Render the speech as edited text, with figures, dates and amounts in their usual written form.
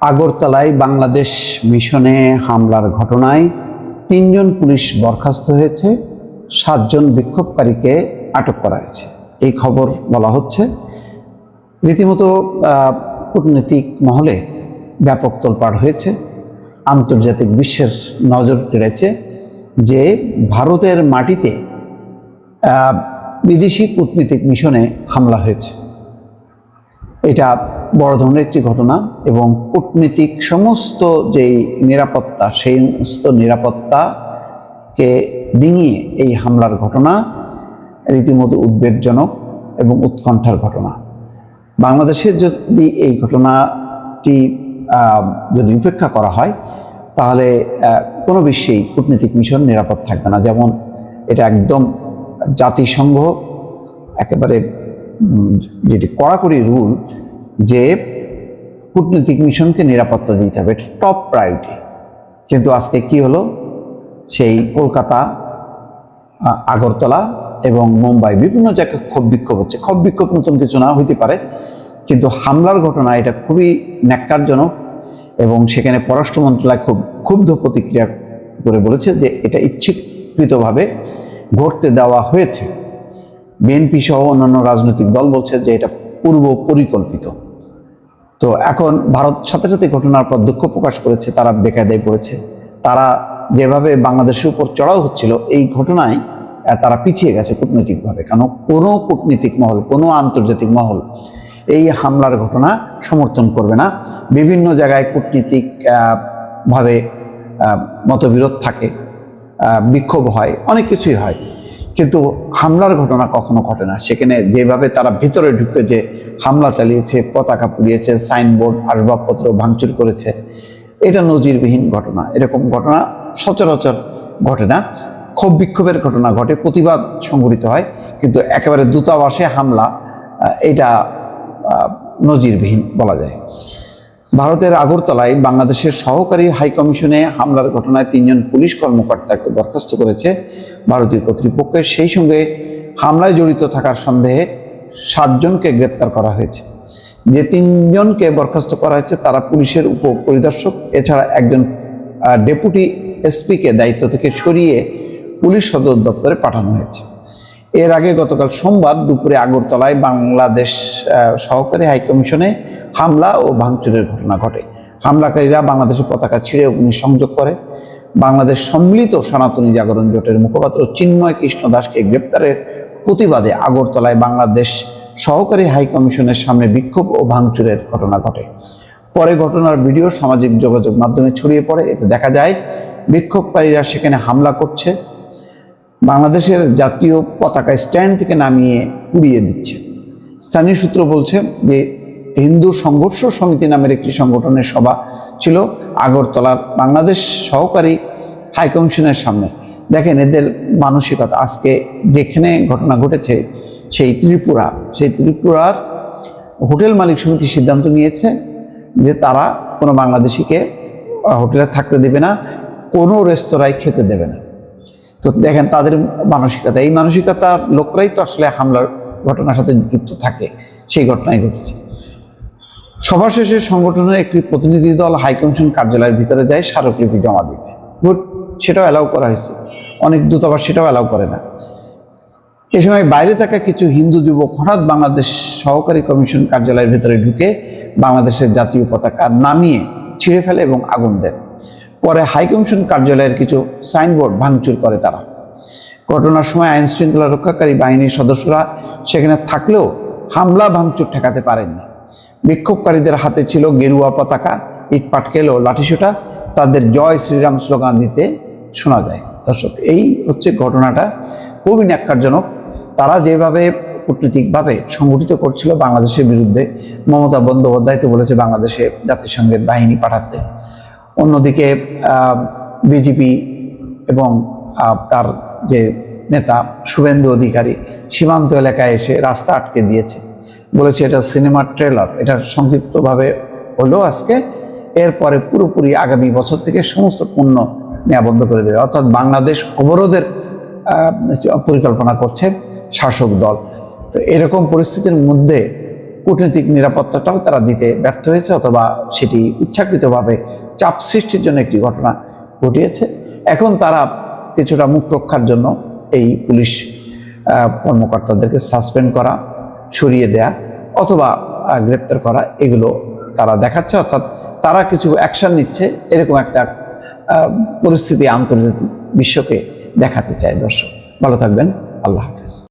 আগরতলায় বাংলাদেশ মিশনে হামলার ঘটনায় ৩ জন পুলিশ বরখাস্ত হয়েছে, ৭ জন বিক্ষোভকারীকে আটক করা হয়েছে। এই খবর বলা হচ্ছে। রীতিমতো কূটনৈতিক মহলে ব্যাপক তোলপাড় হয়েছে। আন্তর্জাতিক বিশ্বের নজর কেড়েছে যে ভারতের মাটিতে বিদেশি কূটনৈতিক মিশনে হামলা হয়েছে। এটা বড় ধরনের একটি ঘটনা এবং কূটনৈতিক সমস্ত যেই নিরাপত্তা, সেই সমস্ত নিরাপত্তাকে ডিঙিয়ে এই হামলার ঘটনা রীতিমতো উদ্বেগজনক এবং উৎকণ্ঠার ঘটনা। বাংলাদেশের যদি এই ঘটনাটি যদি উপেক্ষা করা হয় তাহলে কোনো বিশ্বেই কূটনৈতিক মিশন নিরাপদ থাকবে না। যেমন এটা একদম জাতিসংঘ একেবারে যেটি কড়াকড়ি রুল যে কূটনৈতিক মিশনকে নিরাপত্তা দিতে হবে, এটা টপ প্রায়োরিটি। কিন্তু আজকে কি হলো, সেই কলকাতা, আগরতলা এবং মুম্বাই বিভিন্ন জায়গায় ক্ষোভ বিক্ষোভ হচ্ছে। ক্ষোভ বিক্ষোভ নতুন কিছু না হইতে পারে, কিন্তু হামলার ঘটনা এটা খুবই ন্যাক্কারজনক এবং সেখানে পররাষ্ট্র মন্ত্রণালয় খুব ক্ষুব্ধ প্রতিক্রিয়া করে বলেছে যে এটা ইচ্ছাকৃতভাবে ঘটতে দেওয়া হয়েছে। বিএনপি সহ অন্যান্য রাজনৈতিক দল বলছে যে এটা পূর্ব পরিকল্পিত। তো এখন ভারত সাথে সাথে ঘটনার পর দুঃখ প্রকাশ করেছে, তারা বেকায়দায় পড়েছে। তারা যেভাবে বাংলাদেশের উপর চড়াও হচ্ছিল, এই ঘটনায় তারা পিছিয়ে গেছে কূটনৈতিকভাবে। কারণ কোনো কূটনৈতিক মহল, কোনো আন্তর্জাতিক মহল এই হামলার ঘটনা সমর্থন করবে না। বিভিন্ন জায়গায় কূটনীতিক ভাবে মতবিরোধ থাকে, বিক্ষোভ হয়, অনেক কিছুই হয়, কিন্তু হামলার ঘটনা কখনো ঘটে না। সেখানে যেভাবে তারা ভিতরে ঢুকে যে হামলা চালিয়েছে, পতাকা পুড়িয়েছে, সাইনবোর্ড, আসবাবপত্র ভাঙচুর করেছে, এটা নজিরবিহীন ঘটনা। এরকম ঘটনা সচরাচর ঘটে না। ক্ষোভ বিক্ষোভের ঘটনা ঘটে, প্রতিবাদ সংঘটিত হয়, কিন্তু একেবারে দূতাবাসে হামলা এটা নজিরবিহীন বলা যায়। ভারতের আগরতলায় বাংলাদেশের সহকারী হাইকমিশনে হামলার ঘটনায় ৩ জন পুলিশ কর্মকর্তাকে বরখাস্ত করেছে ভারতীয় কর্তৃপক্ষ। সেই সঙ্গে হামলায় জড়িত থাকার সন্দেহে ৭ জনকে গ্রেপ্তার করা হয়েছে। যে ৩ জনকে বরখাস্ত করা হয়েছে তারা পুলিশের উপপরিদর্শক, এছাড়া একজন ডেপুটি এসপিকে দায়িত্ব থেকে সরিয়ে পুলিশ সদর দপ্তরে পাঠানো হয়েছে। এর আগে গতকাল সোমবার দুপুরে আগরতলায় বাংলাদেশ সহকারী হাইকমিশনে হামলা ও ভাঙচুরের ঘটনা ঘটে। হামলাকারীরা বাংলাদেশের পতাকা ছিঁড়ে অগ্নিসংযোগ করে। বাংলাদেশ সম্মিলিত সনাতনী জাগরণ জোটের মুখপাত্র চিন্ময় কৃষ্ণ দাসকে গ্রেপ্তারের প্রতিবাদে আগরতলায় বাংলাদেশ সহকারী হাইকমিশনের সামনে বিক্ষোভ ও ভাঙচুরের ঘটনা ঘটে। পরে ঘটনার ভিডিও সামাজিক যোগাযোগ মাধ্যমে ছড়িয়ে পড়ে। এতে দেখা যায় বিক্ষোভকারীরা সেখানে হামলা করছে, বাংলাদেশের জাতীয় পতাকা স্ট্যান্ড থেকে নামিয়ে উড়িয়ে দিচ্ছে। স্থানীয় সূত্র বলছে যে হিন্দু সংঘর্ষ সমিতি নামের একটি সংগঠনের সভা ছিল আগরতলার বাংলাদেশ সহকারী হাইকমিশনের সামনে। দেখেন এদের মানসিকতা। আজকে যেখানে ঘটনা ঘটেছে সেই ত্রিপুরার হোটেল মালিক সমিতি সিদ্ধান্ত নিয়েছে যে তারা কোনো বাংলাদেশিকে হোটেলে থাকতে দেবে না, কোনো রেস্তোরাঁয় খেতে দেবে না। তো দেখেন তাদের মানসিকতা, এই মানসিকতার লোকরাই তো আসলে হামলার ঘটনার সাথে যুক্ত থাকে। সেই ঘটনাই ঘটেছে। সভা শেষে সংগঠনের একটি প্রতিনিধি দল হাইকমিশন কার্যালয়ের ভিতরে যায় স্মারকলিপি জমা দিতে। গুড, সেটাও অ্যালাউ করা হয়েছে। অনেক দূতাবাস সেটাও অ্যালাউ করে না। এ সময় বাইরে থাকা কিছু হিন্দু যুবক হঠাৎ বাংলাদেশ সহকারী কমিশন কার্যালয়ের ভিতরে ঢুকে বাংলাদেশের জাতীয় পতাকা নামিয়ে ছিঁড়ে ফেলে এবং আগুন দেয়। পরে হাইকমিশন কার্যালয়ের কিছু সাইনবোর্ড ভাঙচুর করে তারা। ঘটনার সময় আইন শৃঙ্খলা রক্ষাকারী বাহিনীর সদস্যরা সেখানে থাকলেও হামলা ভাঙচুর ঠেকাতে পারেননি। বিক্ষোভকারীদের হাতে ছিল গেরুয়া পতাকা, ইট পাটকেল ও লাঠিসোঁটা। তাদের জয় শ্রীরাম স্লোগান দিতে শোনা যায়। দর্শক, এই হচ্ছে ঘটনাটা, খুবই ন্যাক্কারজনক। তারা যেভাবে কূটনীতিকভাবে সংগঠিত করছিল বাংলাদেশের বিরুদ্ধে, মমতা বন্দ্যোপাধ্যায় তো বলেছে বাংলাদেশে জাতিসংঘের বাহিনী পাঠাতে। অন্যদিকে বিজেপি এবং তার যে নেতা শুভেন্দু অধিকারী সীমান্ত এলাকায় এসে রাস্তা আটকে দিয়েছে, বলেছে এটা সিনেমার ট্রেলার। এটা সংক্ষিপ্তভাবে হলো আজকে। এরপরে পুরোপুরি আগামী বছর থেকে সমস্ত পণ্য নেওয়া বন্ধ করে দেবে, অর্থাৎ বাংলাদেশ অবরোধের পরিকল্পনা করছে শাসক দল। তো এরকম পরিস্থিতির মধ্যে কূটনৈতিক নিরাপত্তাটাও তারা দিতে ব্যর্থ হয়েছে, অথবা সেটি ইচ্ছাকৃতভাবে চাপ সৃষ্টির জন্য একটি ঘটনা ঘটিয়েছে। এখন তারা কিছুটা মুখ রক্ষার জন্য এই পুলিশ কর্মকর্তাদেরকে সাসপেন্ড করা, সরিয়ে দেয়া অথবা গ্রেপ্তার করা, এগুলো তারা দেখাচ্ছে, অর্থাৎ তারা কিছু অ্যাকশন নিচ্ছে, এরকম একটা পরিস্থিতি আন্তর্জাতিক বিশ্বকে দেখাতে চায়। দর্শক ভালো থাকবেন, আল্লাহ হাফেজ।